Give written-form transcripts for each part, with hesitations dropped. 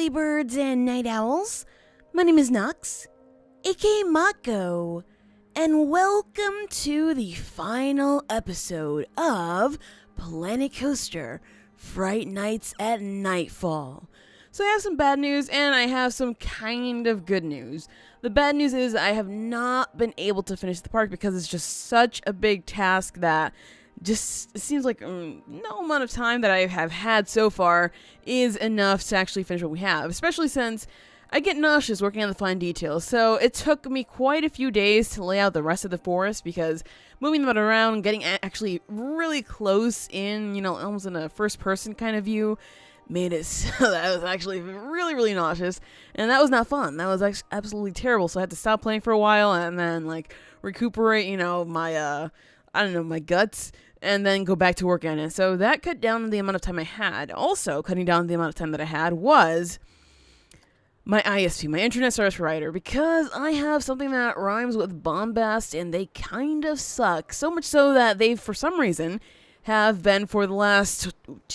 early birds and night owls. My name is Nox, aka Mako, and welcome to the final episode of Planet Coaster Fright Nights at Nightfall. So I have some bad news and I have some kind of good news. The bad news is I have not been able to finish the park because it's just such a big task that just seems like no amount of time that I have had so far is enough to actually finish what we have, especially since I get nauseous working on the fine details. So it took me quite a few days to lay out the rest of the forest because moving them around, getting actually really close in, almost in a first person kind of view, made it so that I was actually really nauseous, and that was not fun. That was actually absolutely terrible. So I had to stop playing for a while and then recuperate, my my guts, and then go back to work on it. So that cut down the amount of time I had. Also, cutting down the amount of time that I had was my ISP, my Internet Service Provider, because I have something that rhymes with bombast, and they kind of suck. So much so that they, for some reason, have been for the last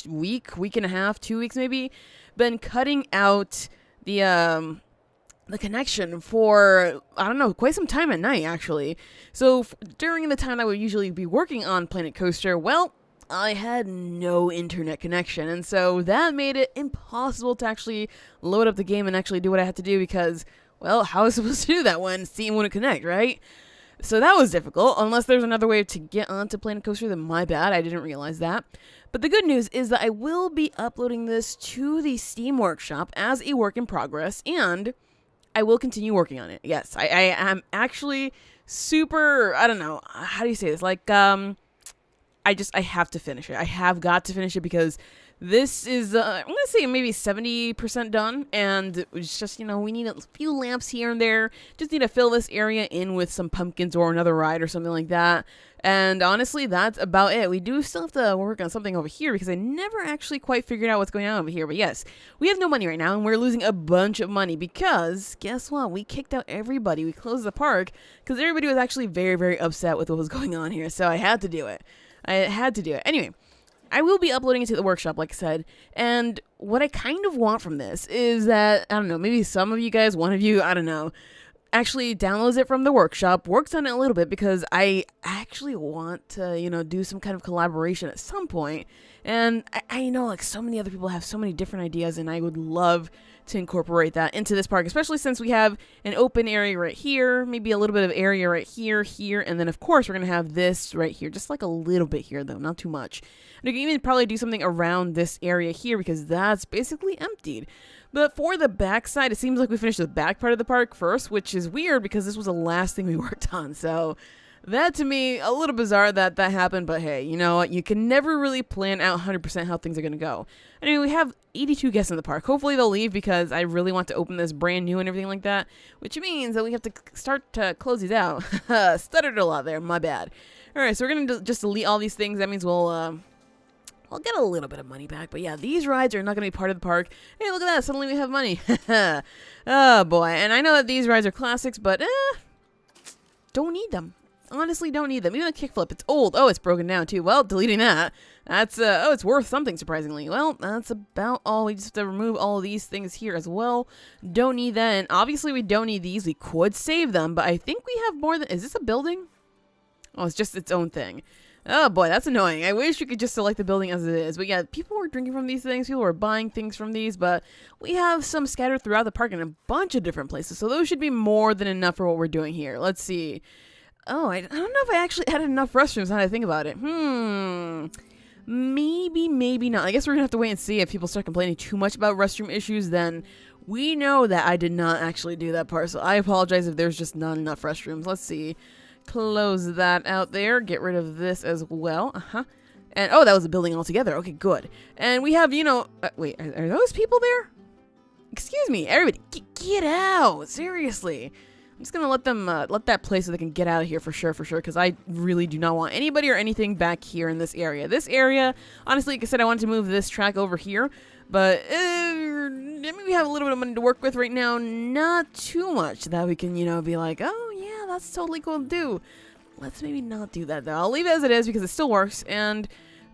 week and a half, 2 weeks maybe, been cutting out the connection for, quite some time at night, actually. So during the time I would usually be working on Planet Coaster, well, I had no internet connection, and so that made it impossible to actually load up the game and actually do what I had to do because, well, how was I supposed to do that when Steam wouldn't connect, right? So that was difficult, unless there's another way to get onto Planet Coaster, then my bad, I didn't realize that. But the good news is that I will be uploading this to the Steam Workshop as a work in progress, and I will continue working on it. Yes, I am actually super, how do you say this? I have to finish it. I have got to finish it because this is, I'm going to say maybe 70% done, and it's just, we need a few lamps here and there. Just need to fill this area in with some pumpkins or another ride or something like that. And honestly, that's about it. We do still have to work on something over here because I never actually quite figured out what's going on over here. But yes, we have no money right now, and we're losing a bunch of money because, guess what? We kicked out everybody. We closed the park because everybody was actually very upset with what was going on here. So I had to do it. Anyway, I will be uploading it to the workshop, like I said, and what I kind of want from this is that, maybe some of you guys, one of you, actually downloads it from the workshop, works on it a little bit, because I actually want to, do some kind of collaboration at some point, and I know, so many other people have so many different ideas, and I would love to incorporate that into this park, especially since we have an open area right here, maybe a little bit of area right here, and then of course we're going to have this right here, just like a little bit here though, not too much. And we can even probably do something around this area here because that's basically emptied. But for the back side, it seems like we finished the back part of the park first, which is weird because this was the last thing we worked on, so that, to me, a little bizarre that happened, but hey, you know what? You can never really plan out 100% how things are going to go. Anyway, we have 82 guests in the park. Hopefully they'll leave because I really want to open this brand new and everything like that, which means that we have to start to close these out. Stuttered a lot there, my bad. Alright, so we're going to just delete all these things. That means we'll get a little bit of money back, but yeah, these rides are not going to be part of the park. Hey, look at that, suddenly we have money. Oh boy, and I know that these rides are classics, but don't need them. Honestly, don't need them. Even a kickflip, it's old. Oh, it's broken down too. Well, deleting that. That's, it's worth something, surprisingly. Well, that's about all. We just have to remove all of these things here as well. Don't need that, and obviously we don't need these. We could save them, but I think we have more than, is this a building? Oh, it's just its own thing. Oh boy, that's annoying. I wish you could just select the building as it is. But yeah, people were drinking from these things. People were buying things from these. But we have some scattered throughout the park in a bunch of different places. So those should be more than enough for what we're doing here. Let's see. Oh, I don't know if I actually added enough restrooms now that I think about it. Maybe not. I guess we're going to have to wait and see. If people start complaining too much about restroom issues, then we know that I did not actually do that part. So I apologize if there's just not enough restrooms. Let's see. Close that out there. Get rid of this as well. And, oh, that was a building altogether. Okay, good. And we have, wait, are those people there? Excuse me, everybody, get out. Seriously. I'm just going to let them, let that play so they can get out of here for sure, because I really do not want anybody or anything back here in this area. This area, honestly, like I said, I wanted to move this track over here, but I mean, we have a little bit of money to work with right now. Not too much that we can, be like, oh, yeah, that's totally cool to do. Let's maybe not do that, though. I'll leave it as it is because it still works, and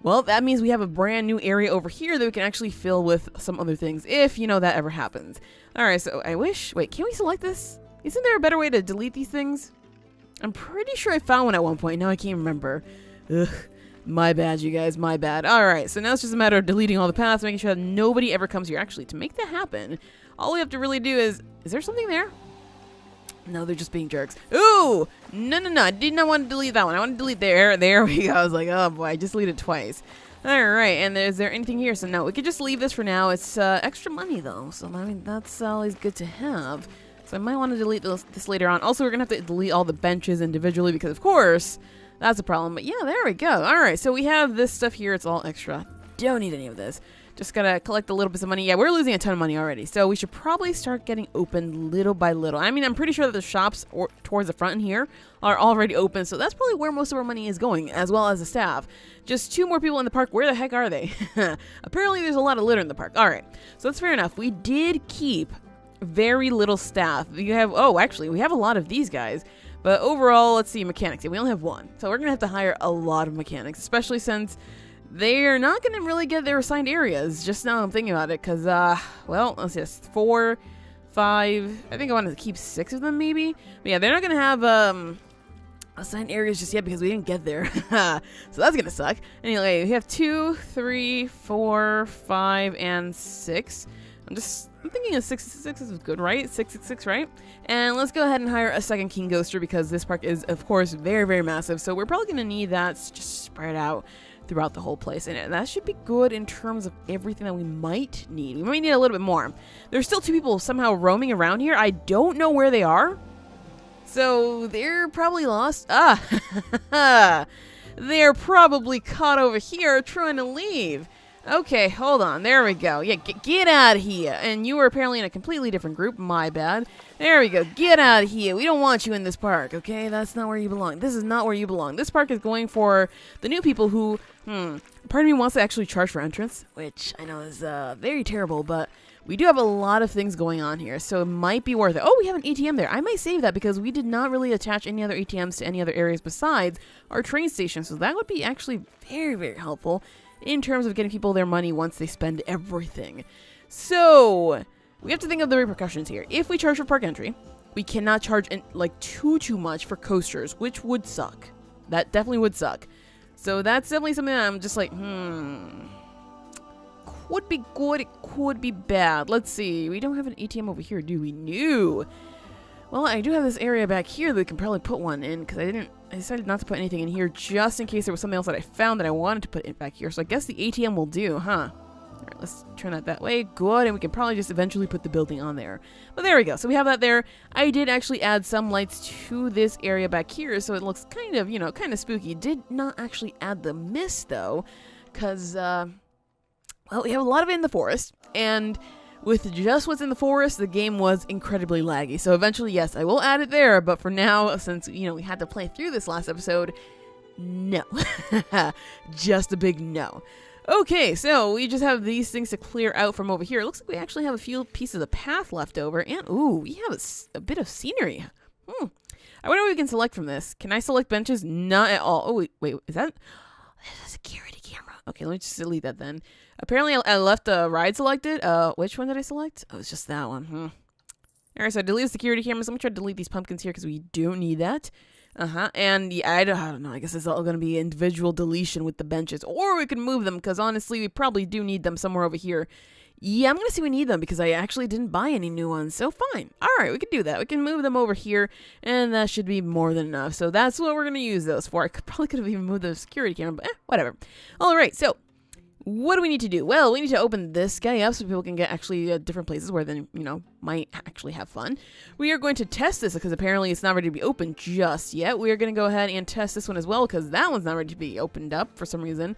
Well, that means we have a brand new area over here that we can actually fill with some other things, if, you know, that ever happens. Alright, so I wish... Wait, can we select this? Isn't there a better way to delete these things? I'm pretty sure I found one at one point. Now I can't remember. Ugh. My bad, you guys. My bad. Alright, so now it's just a matter of deleting all the paths, making sure that nobody ever comes here. Actually, to make that happen, all we have to really do is... Is there something there? No, they're just being jerks. Ooh! No, no, no. I did not want to delete that one. I want to delete there. There we go. I was like, oh boy, I just deleted it twice. Alright, and is there anything here? So no, we could just leave this for now. It's extra money though, so I mean, that's always good to have. So I might want to delete this later on. Also, we're going to have to delete all the benches individually because, of course, that's a problem. But yeah, there we go. Alright, so we have this stuff here. It's all extra. Don't need any of this. Just gotta collect a little bit of money. Yeah, we're losing a ton of money already. So we should probably start getting open little by little. I mean, I'm pretty sure that the shops towards the front in here are already open. So that's probably where most of our money is going, as well as the staff. Just 2 more people in the park. Where the heck are they? Apparently there's a lot of litter in the park. Alright, so that's fair enough. We did keep very little staff. You have, oh, actually, we have a lot of these guys. But overall, let's see, mechanics. Yeah, we only have 1. So we're gonna have to hire a lot of mechanics, especially since they're not going to really get their assigned areas, just now I'm thinking about it, because, well, let's see, 4, 5, I think I want to keep 6 of them, maybe? But yeah, they're not going to have, assigned areas just yet, because we didn't get there. So that's going to suck. Anyway, we have 2, 3, 4, 5, and 6. I'm thinking of 6 is good, right? 6, right? And let's go ahead and hire a second King Ghoster, because this park is, of course, very, very massive, so we're probably going to need that just spread out throughout the whole place, and that should be good in terms of everything that we might need. We might need a little bit more. There's still 2 people somehow roaming around here. I don't know where they are, so they're probably lost. They're probably caught over here trying to leave. Okay, hold on. There we go. Yeah, get out of here. And you were apparently in a completely different group. My bad. There we go. Get out of here. We don't want you in this park, okay? That's not where you belong. This is not where you belong. This park is going for the new people who, part of me wants to actually charge for entrance, which I know is very terrible, but we do have a lot of things going on here, so it might be worth it. Oh, we have an ATM there. I might save that because we did not really attach any other ATMs to any other areas besides our train station, so that would be actually very, very helpful in terms of getting people their money once they spend everything. So we have to think of the repercussions here. If we charge for park entry, we cannot charge like too much for coasters, which would suck. That definitely would suck. So that's definitely something that I'm just like, could be good, it could be bad. Let's see. We don't have an ATM over here, do we? No. Well, I do have this area back here that we can probably put one in, because I decided not to put anything in here just in case there was something else that I found that I wanted to put in back here. So I guess the ATM will do, huh? Alright, let's turn that way. Good, and we can probably just eventually put the building on there. But there we go. So we have that there. I did actually add some lights to this area back here, so it looks kind of, kind of spooky. Did not actually add the mist, though, because, well, we have a lot of it in the forest, and with just what's in the forest, the game was incredibly laggy. So eventually, yes, I will add it there. But for now, since, we had to play through this last episode, no. Just a big no. Okay, so we just have these things to clear out from over here. It looks like we actually have a few pieces of path left over. And, ooh, we have a bit of scenery. I wonder what we can select from this. Can I select benches? Not at all. Oh, wait, is that... There's a security camera. Okay, let me just delete that then. Apparently, I left the ride selected. Which one did I select? Oh, it's just that one. Alright, so I deleted security cameras. Let me try to delete these pumpkins here because we don't need that. And yeah, I don't know. I guess it's all going to be individual deletion with the benches. Or we can move them because honestly, we probably do need them somewhere over here. Yeah, I'm going to say we need them because I actually didn't buy any new ones. So fine. Alright, we can do that. We can move them over here and that should be more than enough. So that's what we're going to use those for. I probably could have even moved the security camera, but whatever. Alright, so what do we need to do? Well, we need to open this guy up so people can get actually different places where they, might actually have fun. We are going to test this because apparently it's not ready to be opened just yet. We are going to go ahead and test this one as well because that one's not ready to be opened up for some reason.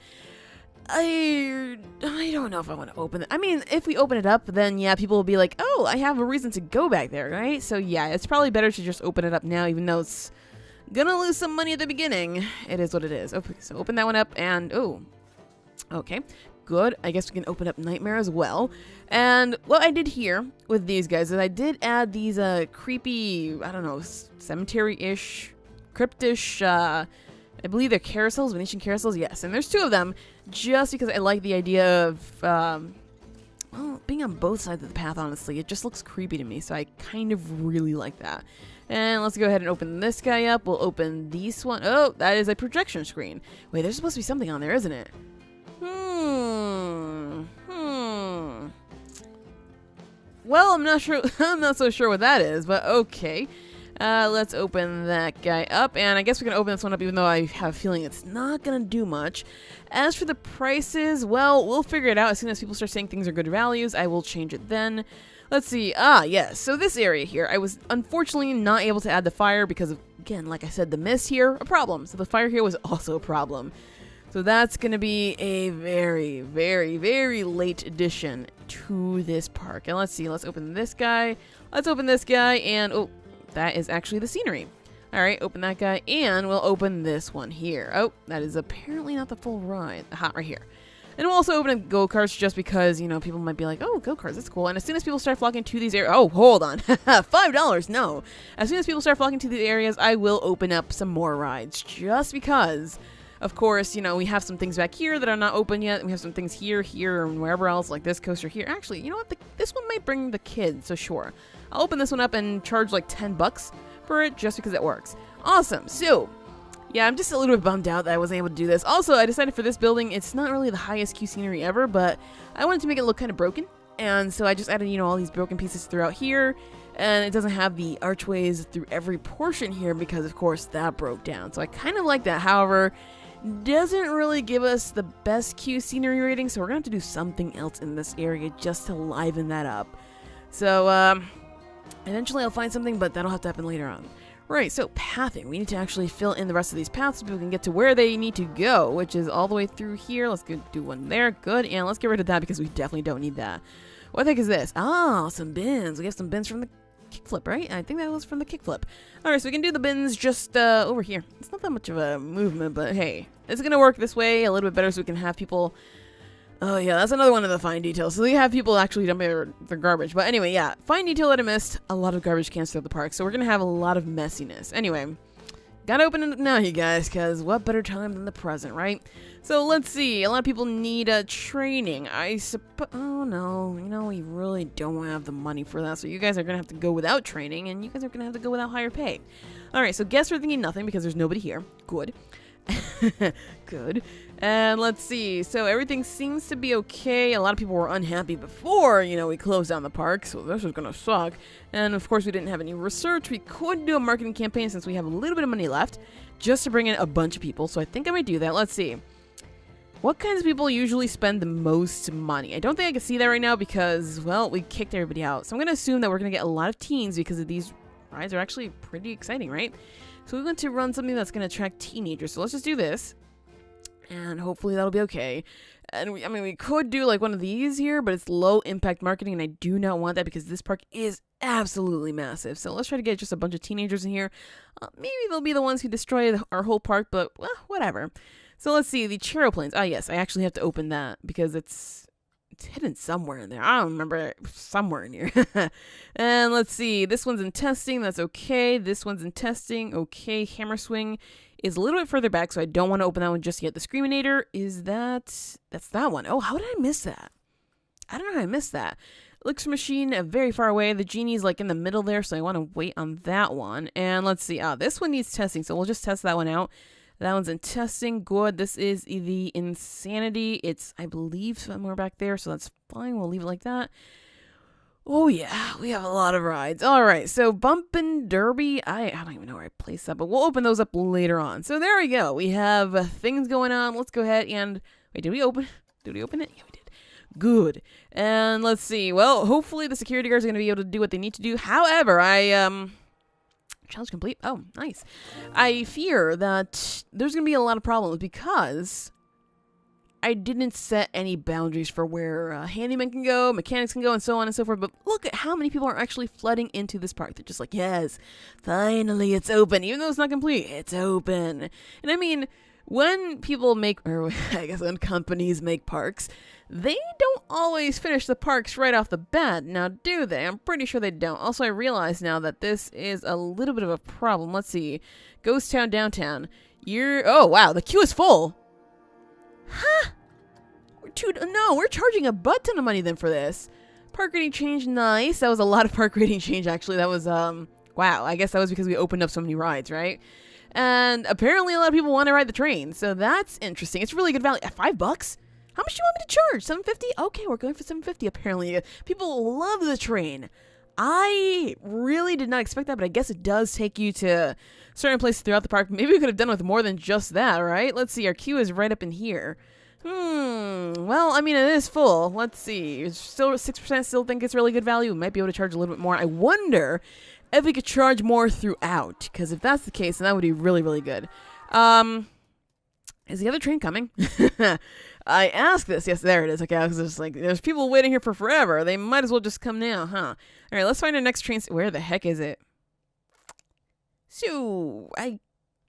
I don't know if I want to open it. I mean, if we open it up, then yeah, people will be like, oh, I have a reason to go back there, right? So yeah, it's probably better to just open it up now, even though it's gonna lose some money at the beginning. It is what it is. Okay, so open that one up and, oh. Okay, good. I guess we can open up Nightmare as well. And what I did here with these guys is I did add these creepy, I don't know, cemetery-ish, cryptish, I believe they're carousels, Venetian carousels, yes. And there's 2 of them just because I like the idea of, well, being on both sides of the path, honestly. It just looks creepy to me, so I kind of really like that. And let's go ahead and open this guy up. We'll open this one. Oh, that is a projection screen. Wait, there's supposed to be something on there, isn't it? Well, I'm not sure. I'm not so sure what that is, but okay. Let's open that guy up, and I guess we can open this one up even though I have a feeling it's not gonna do much. As for the prices, well, we'll figure it out as soon as people start saying things are good values. I will change it then. Let's see. Yes. So this area here, I was unfortunately not able to add the fire because of, again, like I said, the mist here, a problem. So the fire here was also a problem. So that's going to be a very, very, very late addition to this park. And let's see. Let's open this guy. Let's open this guy. And, oh, that is actually the scenery. All right, open that guy. And we'll open this one here. Oh, that is apparently not the full ride. Aha, right here. And we'll also open go-karts just because, you know, people might be like, oh, go-karts, that's cool. And as soon as people start flocking to these areas, oh, hold on, $5, no. As soon as people start flocking to these areas, I will open up some more rides just because, of course, you know, we have some things back here that are not open yet. We have some things here, and wherever else, like this coaster here. Actually, you know what, this one might bring the kids, so sure. I'll open this one up and charge like $10 for it just because it works. Awesome, so yeah, I'm just a little bit bummed out that I wasn't able to do this. Also, I decided for this building, it's not really the highest Q scenery ever, but I wanted to make it look kind of broken. And so I just added, you know, all these broken pieces throughout here. And it doesn't have the archways through every portion here because, of course, that broke down. So I kind of like that. However, doesn't really give us the best Q scenery rating. So we're going to have to do something else in this area just to liven that up. So eventually I'll find something, but that'll have to happen later on. Right, so pathing. We need to actually fill in the rest of these paths so people can get to where they need to go, which is all the way through here. Let's go do one there. Good. And let's get rid of that because we definitely don't need that. What the heck is this? Oh, some bins. We have some bins from the kickflip, right? I think that was from the kickflip. All right, so we can do the bins just over here. It's not that much of a movement, but hey, it's going to work this way a little bit better so we can have people... Oh, yeah, that's another one of the fine details. So we have people actually dump their garbage. But anyway, yeah, fine detail that I missed. A lot of garbage cans throughout the park. So we're going to have a lot of messiness. Anyway, gotta open it now, you guys, because what better time than the present, right? So let's see. A lot of people need training. I suppose... Oh, no. You know, we really don't have the money for that. So you guys are going to have to go without training, and you guys are going to have to go without higher pay. All right, so guests are thinking nothing because there's nobody here. Good. Good. And let's see. So everything seems to be okay. A lot of people were unhappy before, you know, we closed down the park, so this was gonna suck. And of course we didn't have any research. We could do a marketing campaign since we have a little bit of money left just to bring in a bunch of people. So I think I might do that. Let's see. What kinds of people usually spend the most money? I don't think I can see that right now because, well, we kicked everybody out. So I'm gonna assume that we're gonna get a lot of teens because of these rides are actually pretty exciting, right? So we want to run something that's going to attract teenagers. So let's just do this. And hopefully that'll be okay. And we could do like one of these here, but it's low impact marketing. And I do not want that because this park is absolutely massive. So let's try to get just a bunch of teenagers in here. Maybe they'll be the ones who destroy our whole park, but well, whatever. So let's see. The Charoplanes. Ah, yes. I actually have to open that because it's hidden somewhere in there. I don't remember. Somewhere in here. And let's see. This one's in testing. That's okay. This one's in testing. Okay. Hammer Swing is a little bit further back, so I don't want to open that one just yet. The Screaminator is that's that one. Oh, how did I miss that? I don't know how I missed that. Elixir Machine, very far away. The Genie's like in the middle there, so I want to wait on that one. And let's see. This one needs testing, so we'll just test that one out. That one's in testing. Good. This is the Insanity. It's, I believe, somewhere back there, so that's fine. We'll leave it like that. Oh, yeah. We have a lot of rides. All right. So Bumpin' Derby. I don't even know where I placed that, but we'll open those up later on. So there we go. We have things going on. Let's go ahead and... Wait, did we open it? Yeah, we did. Good. And let's see. Well, hopefully the security guards are going to be able to do what they need to do. However, challenge complete. Oh, nice. I fear that there's going to be a lot of problems because I didn't set any boundaries for where handymen can go, mechanics can go, and so on and so forth. But look at how many people are actually flooding into this park. They're just like, yes, finally it's open. Even though it's not complete, it's open. And I mean, when people make, or I guess when companies make parks, they don't always finish the parks right off the bat. Now, do they? I'm pretty sure they don't. Also, I realize now that this is a little bit of a problem. Let's see. Ghost Town Downtown. Oh, wow. The queue is full. Huh? No, we're charging a butt ton of money then for this. Park rating change, nice. That was a lot of park rating change, actually. That was, wow. I guess that was because we opened up so many rides, right? And apparently a lot of people want to ride the train, so that's interesting. It's really good value. At $5? How much do you want me to charge? $7.50? Okay, we're going for $7.50 apparently. People love the train. I really did not expect that, but I guess it does take you to certain places throughout the park. Maybe we could have done with more than just that, right? Let's see, our queue is right up in here. Well, I mean, it is full. Let's see. It's still 6% still think it's really good value. We might be able to charge a little bit more. I wonder if we could charge more throughout, because if that's the case, then that would be really, really good. Is the other train coming? I asked this. Yes, there it is. Okay, I was just like, there's people waiting here for forever. They might as well just come now, huh? All right, let's find our next train. Where the heck is it? So, I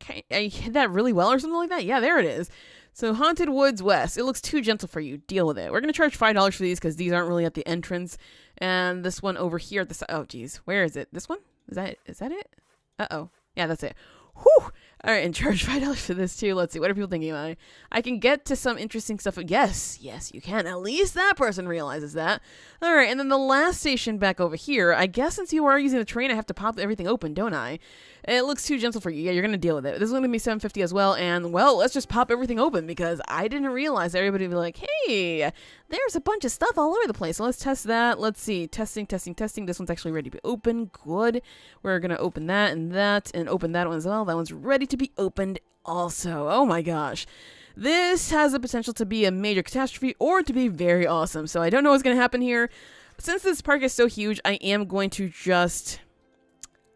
hit that really well or something like that? Yeah, there it is. So, Haunted Woods West. It looks too gentle for you. Deal with it. We're going to charge $5 for these because these aren't really at the entrance. And this one over here at the side. Oh, geez. Where is it? This one? Is that it? Uh-oh. Yeah, that's it. Whew! All right, and charge $5 for this too. Let's see. What are people thinking about it? I can get to some interesting stuff. Yes, you can. At least that person realizes that. All right, and then the last station back over here. I guess since you are using the train, I have to pop everything open, don't I? It looks too gentle for you. Yeah, you're going to deal with it. This is going to be $7.50 as well. And, well, let's just pop everything open because I didn't realize that everybody would be like, hey, there's a bunch of stuff all over the place. So let's test that. Let's see. Testing. This one's actually ready to be open. Good. We're going to open that and open that one as well. That one's ready to be opened also. Oh, my gosh. This has the potential to be a major catastrophe or to be very awesome. So I don't know what's going to happen here. Since this park is so huge, I am going to just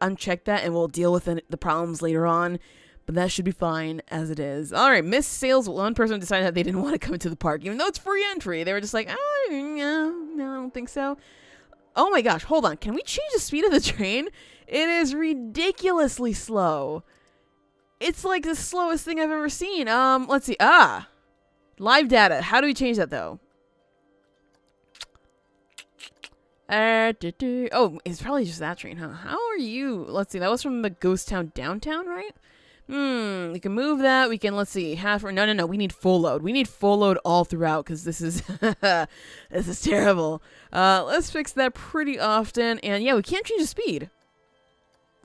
uncheck that and we'll deal with the problems later on, but that should be fine as it is. All right, missed sales. One person decided that they didn't want to come into the park even though it's free entry. They were just like, oh, no, I don't think so. Oh my gosh, hold on, can we change the speed of the train? It is ridiculously slow. It's like the slowest thing I've ever seen. Let's see. Live data. How do we change that though? Oh, it's probably just that train, huh? How are you? Let's see. That was from the Ghost Town downtown, right? We can move that. We can, let's see, no. We need full load. We need full load all throughout because this is, this is terrible. Let's fix that pretty often. And yeah, we can't change the speed.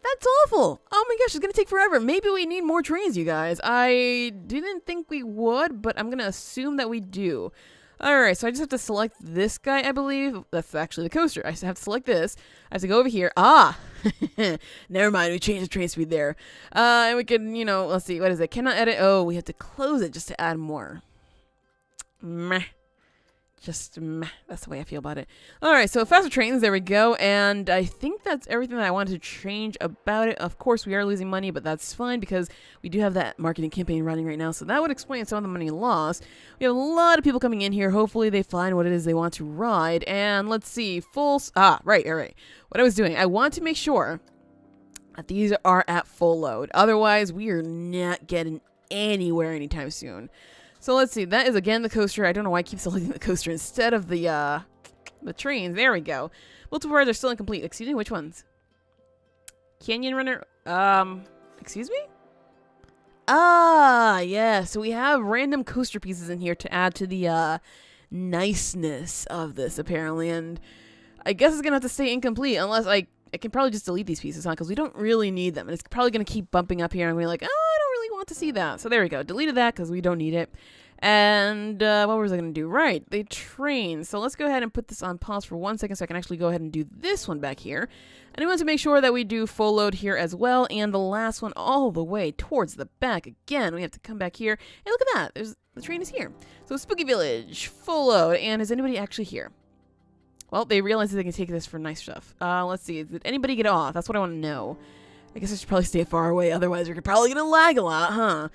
That's awful. Oh my gosh, it's going to take forever. Maybe we need more trains, you guys. I didn't think we would, but I'm going to assume that we do. Alright, so I just have to select this guy, I believe. That's actually the coaster. I have to select this. I have to go over here. Never mind. We changed the train speed there. And we can, let's see. What is it? Cannot edit. Oh, we have to close it just to add more. Meh. Just meh. That's the way I feel about it. Alright, so faster trains. There we go. And I think that's everything that I wanted to change about it. Of course, we are losing money, but that's fine because we do have that marketing campaign running right now. So that would explain some of the money lost. We have a lot of people coming in here. Hopefully, they find what it is they want to ride. And let's see. Right. What I was doing, I want to make sure that these are at full load. Otherwise, we are not getting anywhere anytime soon. So let's see. That is again the coaster. I don't know why I keep selecting the coaster instead of the trains. There we go. Multiple rides are still incomplete. Excuse me, which ones? Canyon Runner. Excuse me? Yeah. So we have random coaster pieces in here to add to the niceness of this apparently, and I guess it's gonna have to stay incomplete unless I can probably just delete these pieces, huh? Because we don't really need them, and it's probably gonna keep bumping up here, and we're like, oh, I don't really want to see that. So there we go. Deleted that because we don't need it. And what was I going to do? Right, the train. So let's go ahead and put this on pause for 1 second so I can actually go ahead and do this one back here. And I want to make sure that we do full load here as well. And the last one all the way towards the back. Again, we have to come back here. And look at that. The train is here. So Spooky Village, full load. And is anybody actually here? Well, they realize that they can take this for nice stuff. Let's see. Did anybody get off? That's what I want to know. I guess I should probably stay far away. Otherwise, we're probably going to lag a lot, huh?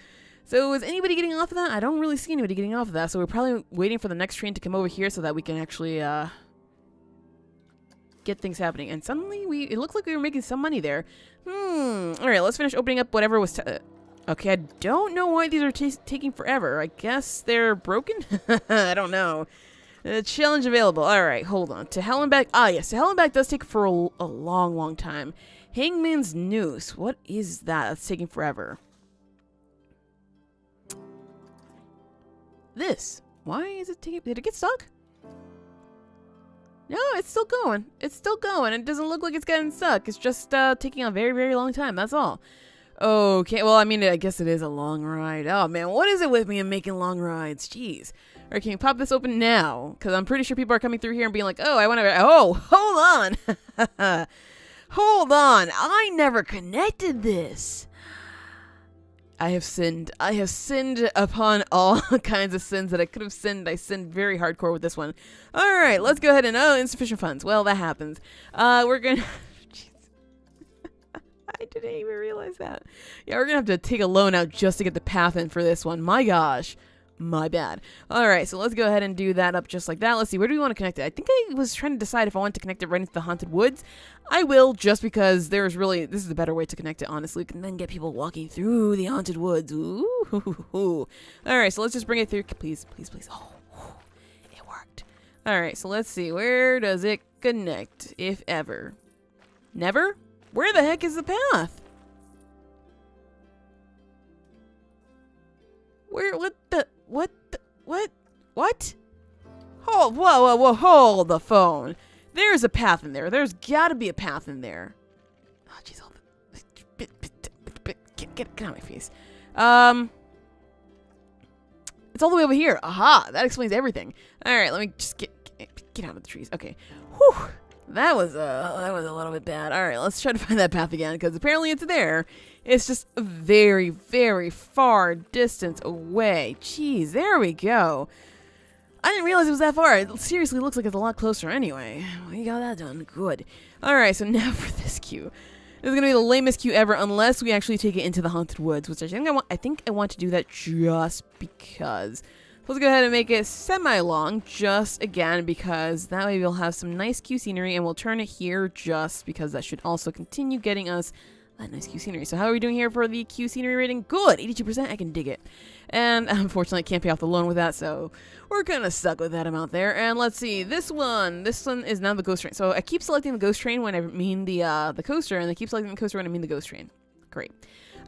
So is anybody getting off of that? I don't really see anybody getting off of that. So we're probably waiting for the next train to come over here so that we can actually get things happening. And suddenly it looked like we were making some money there. All right, let's finish opening up whatever was... okay, I don't know why these are taking forever. I guess they're broken? I don't know. Challenge available. All right, hold on. To Hell and Back. Yes, To Hell and Back does take for a long, long time. Hangman's Noose. What is that? That's taking forever. This Why is it taking... Did it get stuck? No, it's still going. It's still going. It doesn't look like it's getting stuck. It's just taking a very, very long time. That's all. Okay, well, I mean, I guess it is a long ride. Oh, man, what is it with me and making long rides? Jeez. All right, can you pop this open now? Because I'm pretty sure people are coming through here and being like, oh, I want to... Oh, hold on. Hold on. I never connected this. I have sinned. I have sinned upon all kinds of sins that I could have sinned. I sinned very hardcore with this one. All right, let's go ahead and... Oh, insufficient funds. Well, that happens. We're going to... I didn't even realize that. Yeah, we're going to have to take a loan out just to get the path in for this one. My gosh. My bad. All right, so let's go ahead and do that up just like that. Let's see, where do we want to connect it? I think I was trying to decide if I want to connect it right into the haunted woods. I will, just because there's really, this is a better way to connect it, honestly. We can then get people walking through the haunted woods. Ooh. All right, so let's just bring it through. Please, please, please. Oh, it worked. All right, so let's see. Where does it connect, if ever? Never? Where the heck is the path? Where, what? Whoa, hold the phone. There's a path in there. There's gotta be a path in there. Oh, jeez, hold the... Get out of my face. It's all the way over here. Aha, that explains everything. Alright, let me just get out of the trees. Okay. Whew. That was a little bit bad. All right, let's try to find that path again, because apparently it's there. It's just a very, very far distance away. Jeez, there we go. I didn't realize it was that far. It seriously looks like it's a lot closer anyway. We got that done. Good. All right, so now for this queue. This is going to be the lamest queue ever unless we actually take it into the haunted woods, which I think I want to do that just because. Let's go ahead and make it semi-long, just again, because that way we'll have some nice queue scenery, and we'll turn it here just because that should also continue getting us that nice queue scenery. So how are we doing here for the queue scenery rating? Good, 82%, I can dig it. And unfortunately, I can't pay off the loan with that, so we're kind of stuck with that amount there. And let's see, this one is now the ghost train. So I keep selecting the ghost train when I mean the coaster, and I keep selecting the coaster when I mean the ghost train. Great.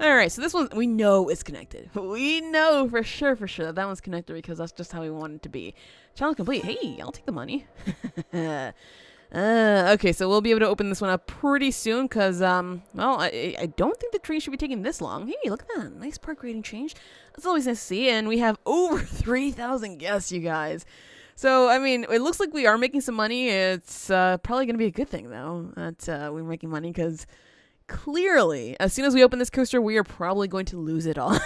Alright, so this one, we know it's connected. We know for sure that one's connected because that's just how we want it to be. Challenge complete. Hey, I'll take the money. Okay, so we'll be able to open this one up pretty soon because, well, I don't think the train should be taking this long. Hey, look at that. Nice park rating change. That's always nice to see, and we have over 3,000 guests, you guys. So, I mean, it looks like we are making some money. It's probably going to be a good thing, though, that we're making money because... Clearly, as soon as we open this coaster, we are probably going to lose it all.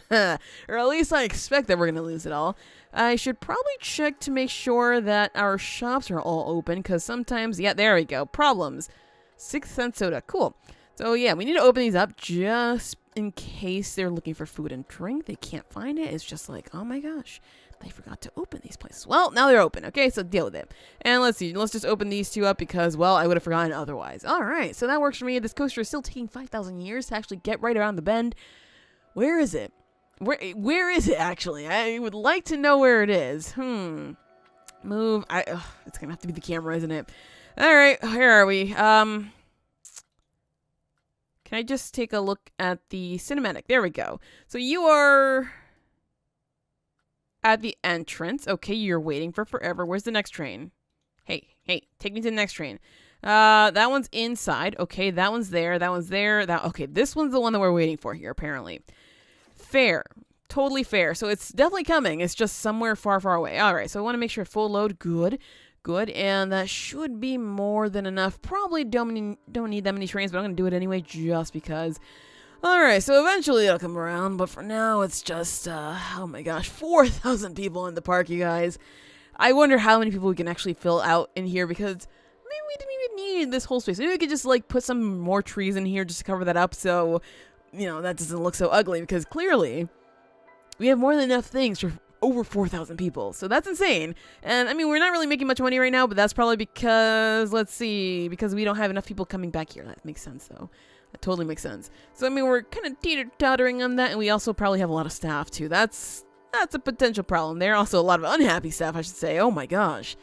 Or at least I expect that we're going to lose it all. I should probably check to make sure that our shops are all open, because sometimes, yeah, there we go. Problems. 6-cent soda. Cool. So, yeah, we need to open these up just in case they're looking for food and drink. They can't find it. It's just like, oh my gosh. They forgot to open these places. Well, now they're open. Okay, so deal with it. And let's see. Let's just open these two up because, well, I would have forgotten otherwise. All right, so that works for me. This coaster is still taking 5,000 years to actually get right around the bend. Where is it? Where is it, actually? I would like to know where it is. Move. It's going to have to be the camera, isn't it? All right, here are we. Can I just take a look at the cinematic? There we go. So you are... at the entrance. Okay, you're waiting for forever. Where's the next train? Hey, take me to the next train. That one's inside. Okay, that one's there. That one's there. Okay, this one's the one that we're waiting for here, apparently. Fair. Totally fair. So it's definitely coming. It's just somewhere far, far away. All right, so I want to make sure full load. Good. And that should be more than enough. Probably don't need that many trains, but I'm going to do it anyway just because... Alright, so eventually it'll come around, but for now it's just, oh my gosh, 4,000 people in the park, you guys. I wonder how many people we can actually fill out in here, because maybe we didn't even need this whole space. Maybe we could just, like, put some more trees in here just to cover that up so, you know, that doesn't look so ugly, because clearly we have more than enough things for over 4,000 people. So that's insane. And, I mean, we're not really making much money right now, but that's probably because, let's see, because we don't have enough people coming back here. That makes sense, though. That totally makes sense. So, I mean, we're kind of teeter-tottering on that, and we also probably have a lot of staff, too. That's a potential problem. There are also a lot of unhappy staff, I should say. Oh, my gosh.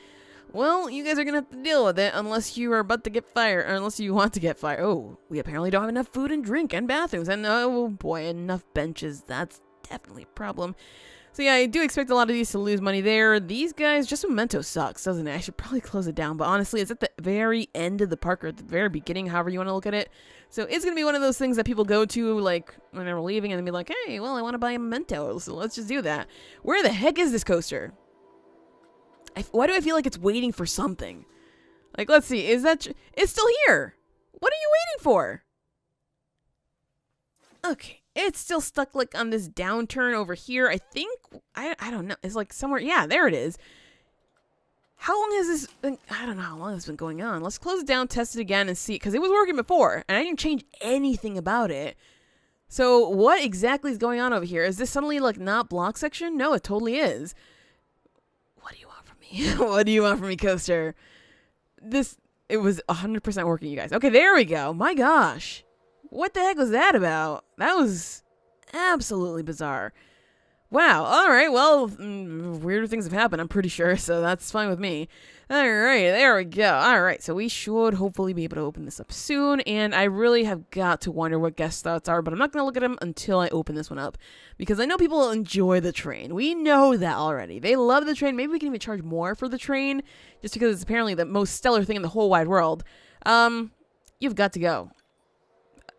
Well, you guys are going to have to deal with it unless you are about to get fired, or unless you want to get fired. Oh, we apparently don't have enough food and drink and bathrooms, and, oh, boy, enough benches. That's definitely a problem. So yeah, I do expect a lot of these to lose money there. These guys, just Memento sucks, doesn't it? I should probably close it down, but honestly, it's at the very end of the park, or at the very beginning, however you want to look at it. So it's going to be one of those things that people go to, like, when they're leaving, and they'll be like, hey, well, I want to buy a Memento, so let's just do that. Where the heck is this coaster? Why do I feel like it's waiting for something? Like, let's see, is that... It's still here! What are you waiting for? Okay, it's still stuck, like, on this downturn over here. I think... I don't know. It's, like, somewhere... Yeah, there it is. How long has this been... I don't know how long it's been going on. Let's close it down, test it again, and see. Because it was working before, and I didn't change anything about it. So, what exactly is going on over here? Is this suddenly, like, not block section? No, it totally is. What do you want from me? What do you want from me, coaster? It was 100% working, you guys. Okay, there we go. My gosh. What the heck was that about? That was absolutely bizarre. Wow. All right. Well, weirder things have happened, I'm pretty sure, so that's fine with me. All right. There we go. All right. So we should hopefully be able to open this up soon, and I really have got to wonder what guest thoughts are, but I'm not going to look at them until I open this one up, because I know people enjoy the train. We know that already. They love the train. Maybe we can even charge more for the train, just because it's apparently the most stellar thing in the whole wide world. You've got to go.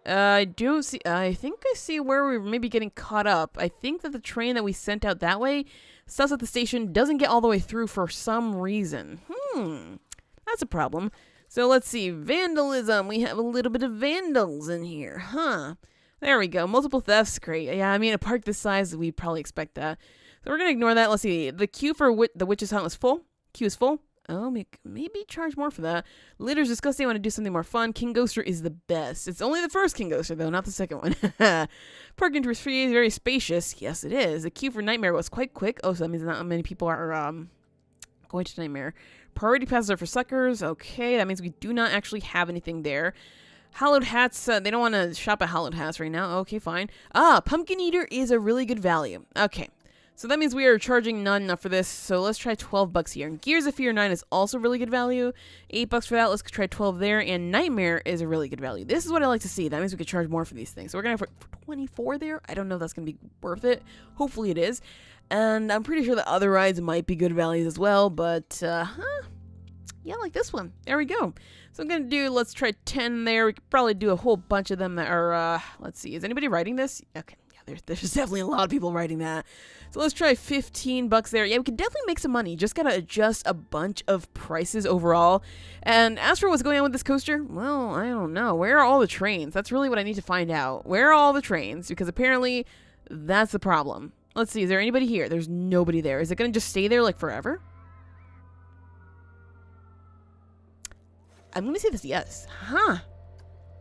I think I see where we're maybe getting caught up. I think that the train that we sent out that way stops at the station, doesn't get all the way through for some reason. That's a problem. So let's see. Vandalism. We have a little bit of vandals in here. There we go. Multiple thefts. Great. Yeah, I mean, a park this size, we probably expect that. So we're going to ignore that. Let's see. The queue for the Witch's Hunt was full. Queue is full. Oh, maybe charge more for that. Litter's disgusting. I want to do something more fun. King Ghoster is the best. It's only the first King Ghoster, though, not the second one. Park entry is free, very spacious. Yes, it is. The queue for Nightmare was quite quick. Oh, so that means not many people are going to Nightmare. Priority passes are for suckers. Okay, that means we do not actually have anything there. Hallowed Hats, they don't want to shop at Hallowed Hats right now. Okay, fine. Pumpkin Eater is a really good value. Okay. So that means we are charging not enough for this, so let's try $12 here. And Gears of Fear 9 is also really good value. $8 for that, let's try 12 there. And Nightmare is a really good value. This is what I like to see. That means we could charge more for these things. So we're going to have for 24 there. I don't know if that's going to be worth it. Hopefully it is. And I'm pretty sure the other rides might be good values as well, but, yeah, like this one. There we go. So I'm going to let's try 10 there. We could probably do a whole bunch of them that are, let's see. Is anybody writing this? Okay. There's definitely a lot of people writing that. So let's try $15 there. Yeah, we can definitely make some money. Just gotta adjust a bunch of prices overall. And as for what's going on with this coaster, well, I don't know. Where are all the trains? That's really what I need to find out. Where are all the trains? Because apparently that's the problem. Let's see. Is there anybody here? There's nobody there. Is it gonna just stay there like forever? I'm gonna say this yes.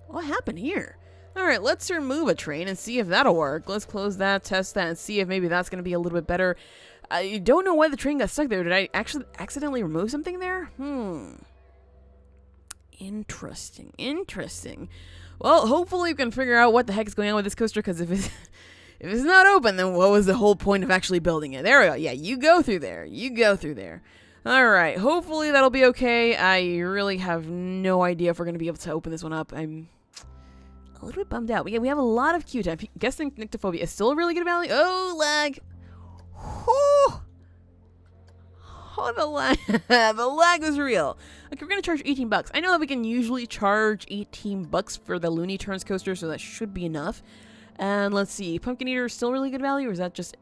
What happened here? Alright, let's remove a train and see if that'll work. Let's close that, test that, and see if maybe that's going to be a little bit better. I don't know why the train got stuck there. Did I actually accidentally remove something there? Interesting. Well, hopefully we can figure out what the heck is going on with this coaster, because if it's not open, then what was the whole point of actually building it? There we go. Yeah, you go through there. Alright, hopefully that'll be okay. I really have no idea if we're going to be able to open this one up. I'm a little bit bummed out. We have a lot of queue time. Guessing Nyctophobia is still a really good value. Oh, lag. Oh, the lag. The lag was real. Okay, we're going to charge $18. I know that we can usually charge $18 for the Looney Turns coaster, so that should be enough. And let's see. Pumpkin Eater is still really good value, or is that just,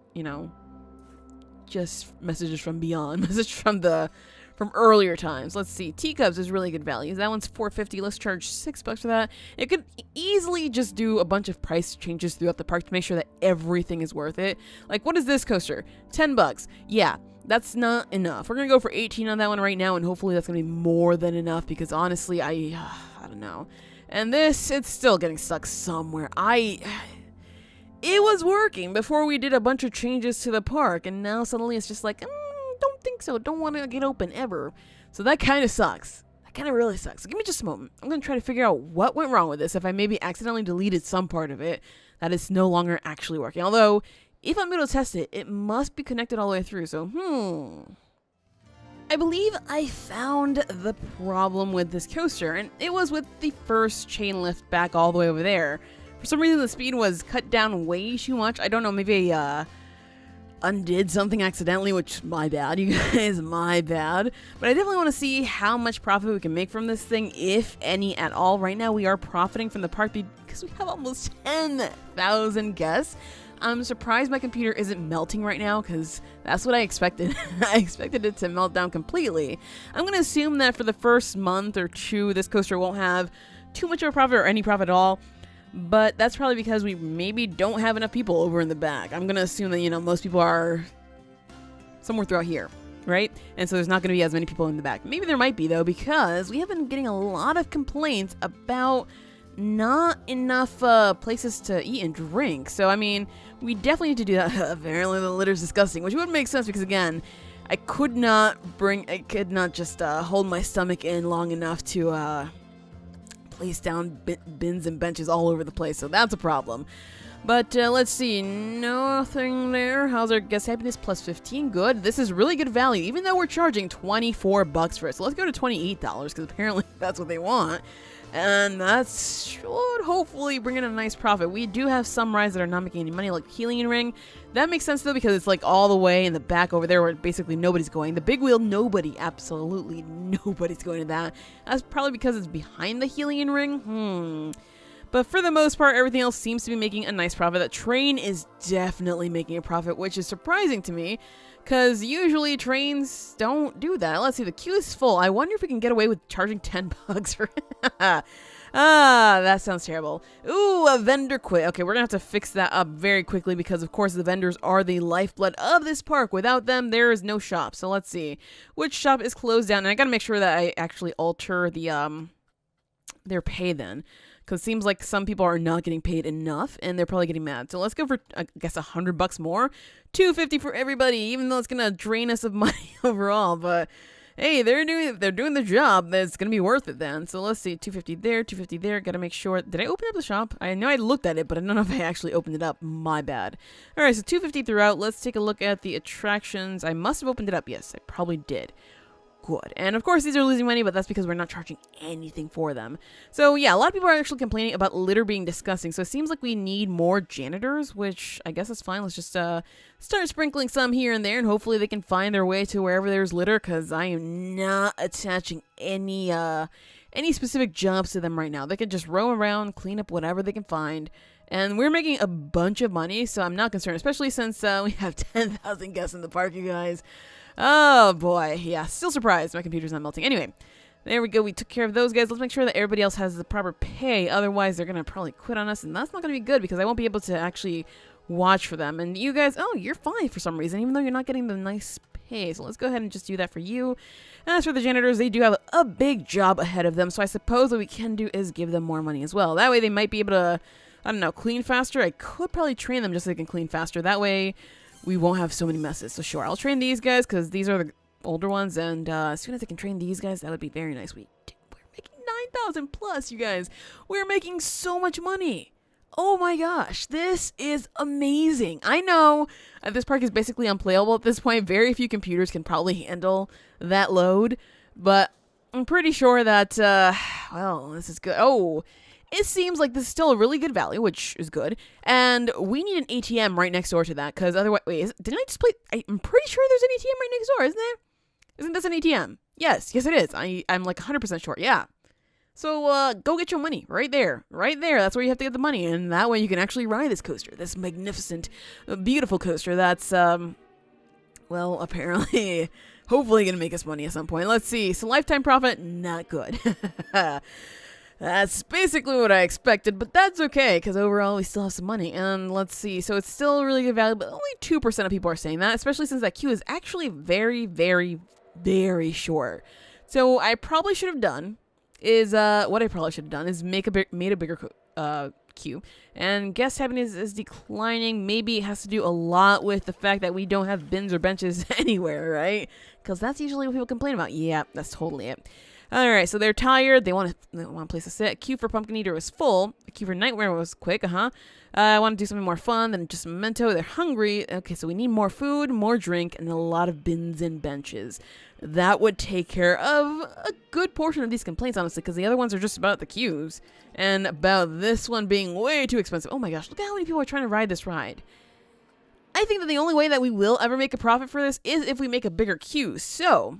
just messages from beyond? Message from earlier times. Let's see. Teacups is really good value. That one's $4.50. Let's charge $6 for that. It could easily just do a bunch of price changes throughout the park to make sure that everything is worth it. Like, what is this coaster? $10. Yeah, that's not enough. We're gonna go for 18 on that one right now, and hopefully that's gonna be more than enough, because honestly, I don't know. And this, it's still getting stuck somewhere. It was working before we did a bunch of changes to the park, and now suddenly it's just like, don't think so. Don't want to get open ever. So that kind of sucks. That kind of really sucks. So give me just a moment. I'm going to try to figure out what went wrong with this. If I maybe accidentally deleted some part of it, that is no longer actually working. Although, if I'm able to test it, it must be connected all the way through. So, I believe I found the problem with this coaster, and it was with the first chain lift back all the way over there. For some reason, the speed was cut down way too much. I don't know, maybe a undid something accidentally, which my bad, you guys, my bad. But I definitely want to see how much profit we can make from this thing, if any at all. Right now, we are profiting from the park because we have almost 10,000 guests. I'm surprised my computer isn't melting right now, because that's what I expected. I expected it to melt down completely. I'm going to assume that for the first month or two, this coaster won't have too much of a profit or any profit at all. But that's probably because we maybe don't have enough people over in the back. I'm going to assume that, you know, most people are somewhere throughout here, right? And so there's not going to be as many people in the back. Maybe there might be, though, because we have been getting a lot of complaints about not enough places to eat and drink. So, I mean, we definitely need to do that. Apparently the litter's disgusting, which would make sense because, again, I could not just hold my stomach in long enough to place down bins and benches all over the place. So that's a problem. But let's see, nothing there. How's our guest happiness? Plus 15, good. This is really good value, even though we're charging $24 for it. So let's go to $28, because apparently that's what they want. And that should hopefully bring in a nice profit. We do have some rides that are not making any money, like Healing Ring. That makes sense, though, because it's like all the way in the back over there where basically nobody's going. The Big Wheel, absolutely nobody's going to that. That's probably because it's behind the Healing Ring. But for the most part, everything else seems to be making a nice profit. That train is definitely making a profit, which is surprising to me, because usually trains don't do that. Let's see, the queue is full. I wonder if we can get away with charging $10 for it. That sounds terrible. Ooh, a vendor quit. Okay, we're gonna have to fix that up very quickly, because of course the vendors are the lifeblood of this park. Without them, there is no shop. So let's see which shop is closed down, and I gotta make sure that I actually alter the their pay then, because it seems like some people are not getting paid enough and they're probably getting mad. So let's go for, I guess, $100 more. $250 for everybody, even though it's gonna drain us of money overall. But hey, they're doing the job. That's gonna be worth it then. So let's see, $250 there, $250 there. Gotta make sure. Did I open up the shop? I know I looked at it, but I don't know if I actually opened it up. My bad. All right, so $250 throughout. Let's take a look at the attractions. I must have opened it up. Yes, I probably did. Good. And of course these are losing money, but that's because we're not charging anything for them. So yeah, a lot of people are actually complaining about litter being disgusting. So it seems like we need more janitors, which I guess is fine. Let's just start sprinkling some here and there, and hopefully they can find their way to wherever there's litter, because I am not attaching any specific jobs to them right now. They can just roam around, clean up whatever they can find. And we're making a bunch of money, so I'm not concerned, especially since we have 10,000 guests in the park, you guys. Oh boy, yeah, still surprised my computer's not melting. Anyway, there we go, we took care of those guys. Let's make sure that everybody else has the proper pay, otherwise they're gonna probably quit on us, and that's not gonna be good, because I won't be able to actually watch for them. And you guys, oh, you're fine for some reason, even though you're not getting the nice pay. So let's go ahead and just do that for you. And as for the janitors, they do have a big job ahead of them, so I suppose what we can do is give them more money as well. That way they might be able to, I don't know, clean faster. I could probably train them just so they can clean faster. That way we won't have so many messes. So sure, I'll train these guys, because these are the older ones, and as soon as I can train these guys, that would be very nice. We're making 9,000 plus, you guys. We're making so much money. Oh my gosh, this is amazing. I know this park is basically unplayable at this point. Very few computers can probably handle that load, but I'm pretty sure that, well, this is good. Oh, it seems like this is still a really good value, which is good. And we need an ATM right next door to that, because otherwise, wait, didn't I just play? I'm pretty sure there's an ATM right next door, isn't there? Isn't this an ATM? Yes, it is. I'm like 100% sure. Yeah. So go get your money right there. Right there. That's where you have to get the money. And that way you can actually ride this coaster. This magnificent, beautiful coaster that's, well, apparently, hopefully going to make us money at some point. Let's see. So lifetime profit, not good. That's basically what I expected, but that's okay, because overall we still have some money. And let's see, so it's still a really good value, but only 2% of people are saying that, especially since that queue is actually very, very, very short. So I probably should have done is, made a bigger queue. And guest happiness is declining. Maybe it has to do a lot with the fact that we don't have bins or benches anywhere, right? Because that's usually what people complain about. Yeah, that's totally it. Alright, so they're tired. They want a place to sit. A queue for Pumpkin Eater was full. A queue for Nightmare was quick, I want to do something more fun than just a memento. They're hungry. Okay, so we need more food, more drink, and a lot of bins and benches. That would take care of a good portion of these complaints, honestly, because the other ones are just about the queues. And about this one being way too expensive. Oh my gosh, look at how many people are trying to ride this ride. I think that the only way that we will ever make a profit for this is if we make a bigger queue. So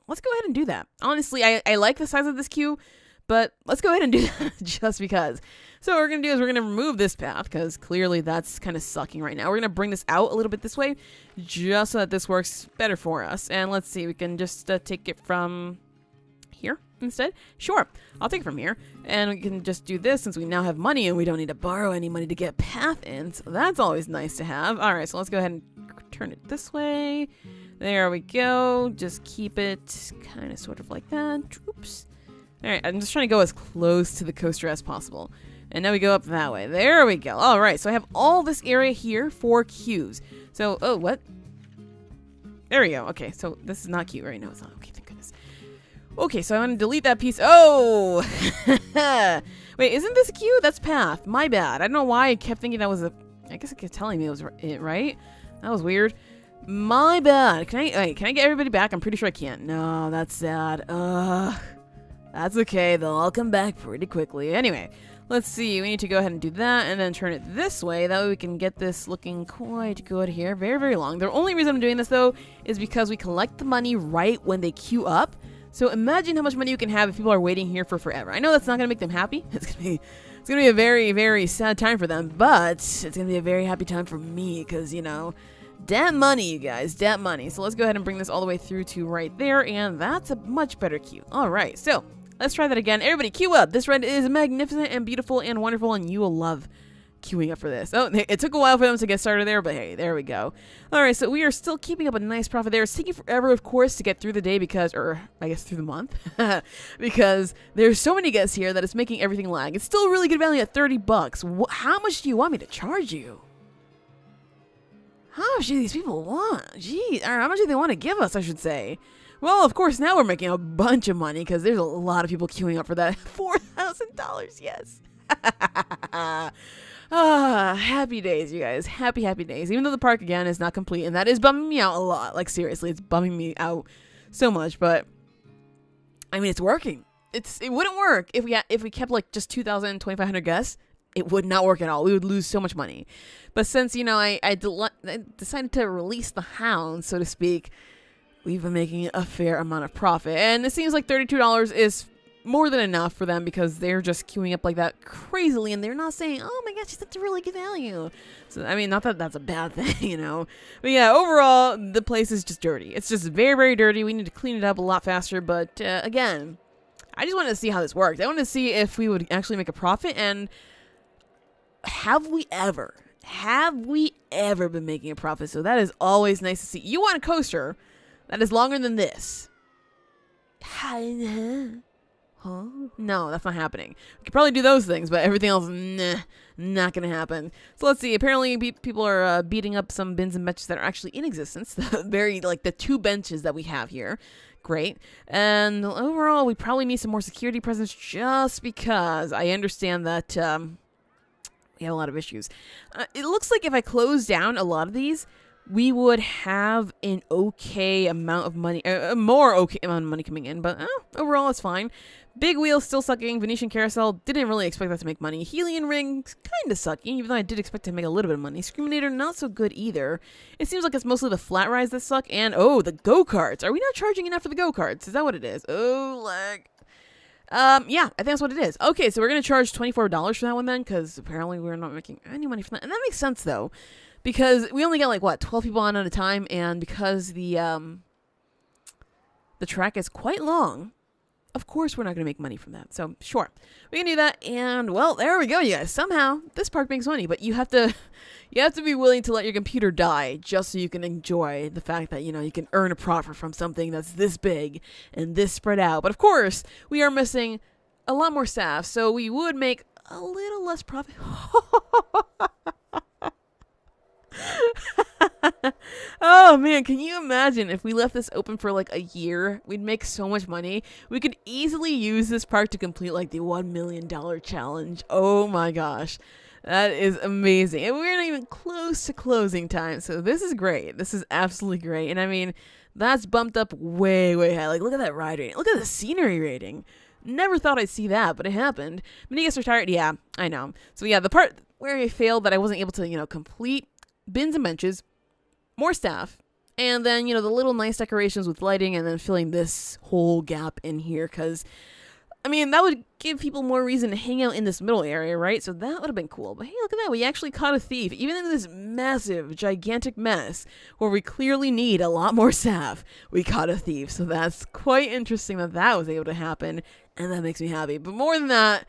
let's go ahead and do that. Honestly, I like the size of this queue, but let's go ahead and do that just because. So what we're going to do is we're going to remove this path because clearly that's kind of sucking right now. We're going to bring this out a little bit this way just so that this works better for us. And let's see, we can just take it from here instead. Sure, I'll take it from here. And we can just do this since we now have money and we don't need to borrow any money to get path in. So that's always nice to have. All right, so let's go ahead and turn it this way. There we go. Just keep it kind of sort of like that. Oops. All right, I'm just trying to go as close to the coaster as possible. And now we go up that way. There we go. All right, so I have all this area here for queues. So, oh, what? There we go. Okay, so this is not cute right now. It's not. Okay, thank goodness. Okay, so I'm going to delete that piece. Oh! Wait, isn't this a queue? That's path. My bad. I don't know why I kept thinking that was a... I guess it kept telling me it was it, right? That was weird. My bad. Can I get everybody back? I'm pretty sure I can't. No, that's sad. That's okay. They'll all come back pretty quickly. Anyway, let's see. We need to go ahead and do that and then turn it this way. That way we can get this looking quite good here. Very, very long. The only reason I'm doing this, though, is because we collect the money right when they queue up. So imagine how much money you can have if people are waiting here for forever. I know that's not going to make them happy. It's going to be a very, very sad time for them. But it's going to be a very happy time for me because, you know, that money, you guys. That money. So let's go ahead and bring this all the way through to right there. And that's a much better queue. All right. So let's try that again. Everybody, queue up. This ride is magnificent and beautiful and wonderful, and you will love queuing up for this. Oh, it took a while for them to get started there, but hey, there we go. All right, so we are still keeping up a nice profit there. It's taking forever, of course, to get through the day because, or I guess through the month, because there's so many guests here that it's making everything lag. It's still a really good value at $30. How much do you want me to charge you? How much do these people want? Geez, or how much do they want to give us, I should say? Well, of course, now we're making a bunch of money because there's a lot of people queuing up for that. $4,000, yes. Happy days, you guys. Happy, happy days. Even though the park, again, is not complete, and that is bumming me out a lot. Like, seriously, it's bumming me out so much, but, I mean, it's working. It wouldn't work if we kept, like, just 2,000, 2,500 guests. It would not work at all. We would lose so much money. But since, you know, I decided to release the hound, so to speak, we've been making a fair amount of profit. And it seems like $32 is more than enough for them because they're just queuing up like that crazily and they're not saying, oh my gosh, that's a really good value. So, I mean, not that that's a bad thing, you know. But yeah, overall, the place is just dirty. It's just very, very dirty. We need to clean it up a lot faster. But again, I just wanted to see how this worked. I wanted to see if we would actually make a profit. And have we ever been making a profit? So that is always nice to see. You want a coaster that is longer than this. Huh? No, that's not happening. We could probably do those things, but everything else, nah, not gonna happen. So let's see. Apparently, people are beating up some bins and benches that are actually in existence. The 2 benches that we have here. Great. And overall, we probably need some more security presence just because I understand that we have a lot of issues. It looks like if I close down a lot of these, we would have an okay amount of money, more okay amount of money coming in, but overall it's fine. Big Wheel still sucking. Venetian Carousel, didn't really expect that to make money. Helium Ring, kind of sucking, even though I did expect to make a little bit of money. Screaminator, not so good either. It seems like it's mostly the flat rides that suck, and oh, the go-karts. Are we not charging enough for the go-karts? Is that what it is? Oh, lag. Yeah, I think that's what it is. Okay, so we're going to charge $24 for that one then, because apparently we're not making any money from that. And that makes sense, though, because we only got, like, what, 12 people on at a time, and because the track is quite long, of course we're not going to make money from that. So, sure, we can do that, and, well, there we go, you guys. Somehow, this park makes money, but you have to be willing to let your computer die just so you can enjoy the fact that, you know, you can earn a profit from something that's this big and this spread out. But, of course, we are missing a lot more staff, so we would make a little less profit. Oh man, can you imagine if we left this open for like a year? We'd make so much money. We could easily use this park to complete like the $1 million challenge. Oh my gosh, that is amazing. And we're not even close to closing time, so this is great. This is absolutely great. And I mean, that's bumped up way, way high. Like, look at that ride rating. Look at the scenery rating. Never thought I'd see that, but it happened. Mini guests are tired. Yeah, I know. So yeah, the part where I failed that I wasn't able to, you know, complete bins and benches more staff, and then, the little nice decorations with lighting, and then filling this whole gap in here, because, that would give people more reason to hang out in this middle area, right? So that would have been cool. But hey, look at that. We actually caught a thief. Even in this massive, gigantic mess where we clearly need a lot more staff, we caught a thief. So that's quite interesting that was able to happen. And that makes me happy. But more than that,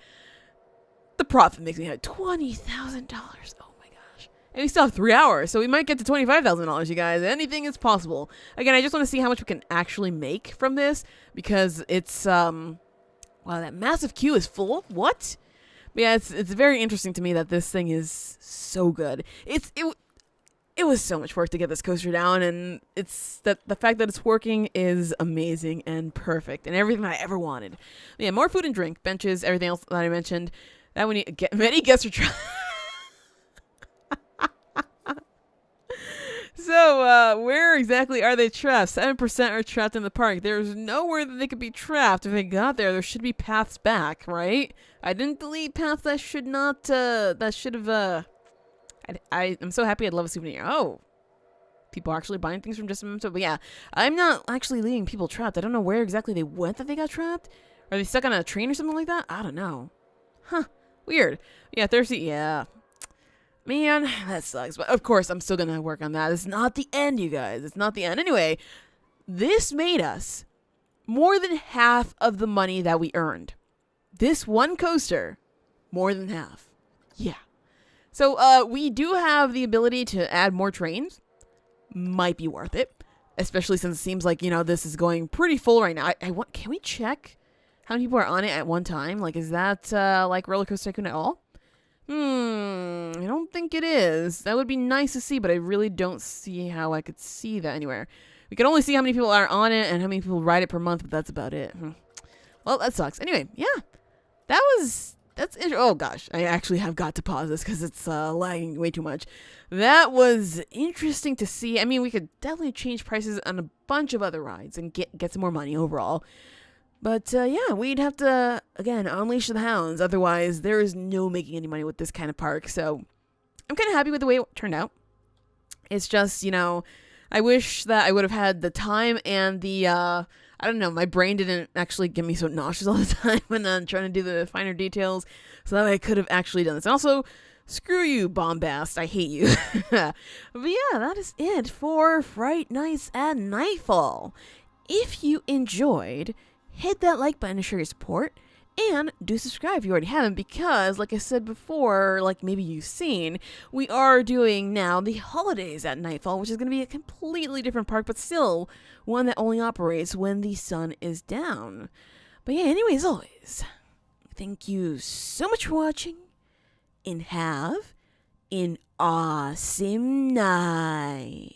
the profit makes me happy. $20,000. Oh my gosh. And we still have 3 hours. So we might get to $25,000, you guys. Anything is possible. Again, I just want to see how much we can actually make from this. Because it's, wow, that massive queue is full. What? But yeah, it's very interesting to me that this thing is so good. It was so much work to get this coaster down, and it's that the fact that it's working is amazing and perfect and everything I ever wanted. But yeah, more food and drink, benches, everything else that I mentioned. That we need get many guests are trapped. So, where exactly are they trapped? 7% are trapped in the park. There's nowhere that they could be trapped. If they got there, there should be paths back, right? I didn't delete paths that should not, that should have, I'm so happy I'd love a souvenir. Oh, people are actually buying things from just a moment. But yeah, I'm not actually leaving people trapped. I don't know where exactly they went that they got trapped. Are they stuck on a train or something like that? I don't know. Huh, weird. Yeah, thirsty, yeah. Man, that sucks. But of course, I'm still going to work on that. It's not the end, you guys. It's not the end. Anyway, this made us more than half of the money that we earned. This one coaster, more than half. Yeah. So, we do have the ability to add more trains. Might be worth it. Especially since it seems like, this is going pretty full right now. Can we check how many people are on it at one time? Like, is that, like Roller Coaster Tycoon at all? I don't think it is. That would be nice to see, but I really don't see how I could see that anywhere. We can only see how many people are on it and how many people ride it per month, but that's about it. Well, that sucks. Anyway, yeah. Oh gosh, I actually have got to pause this because it's lagging way too much. That was interesting to see. We could definitely change prices on a bunch of other rides and get some more money overall. But, yeah, we'd have to, again, unleash the hounds. Otherwise, there is no making any money with this kind of park. So, I'm kind of happy with the way it turned out. It's just, I wish that I would have had the time and the, I don't know, my brain didn't actually get me so nauseous all the time when I'm trying to do the finer details. So that way I could have actually done this. And also, screw you, Bombast. I hate you. But yeah, that is it for Fright Nights at Nightfall. If you enjoyed, hit that like button to show your support, and do subscribe if you already haven't, because, like I said before, like maybe you've seen, we are doing now the holidays at Nightfall, which is going to be a completely different park, but still one that only operates when the sun is down. But yeah, anyways, always, thank you so much for watching, and have an awesome night.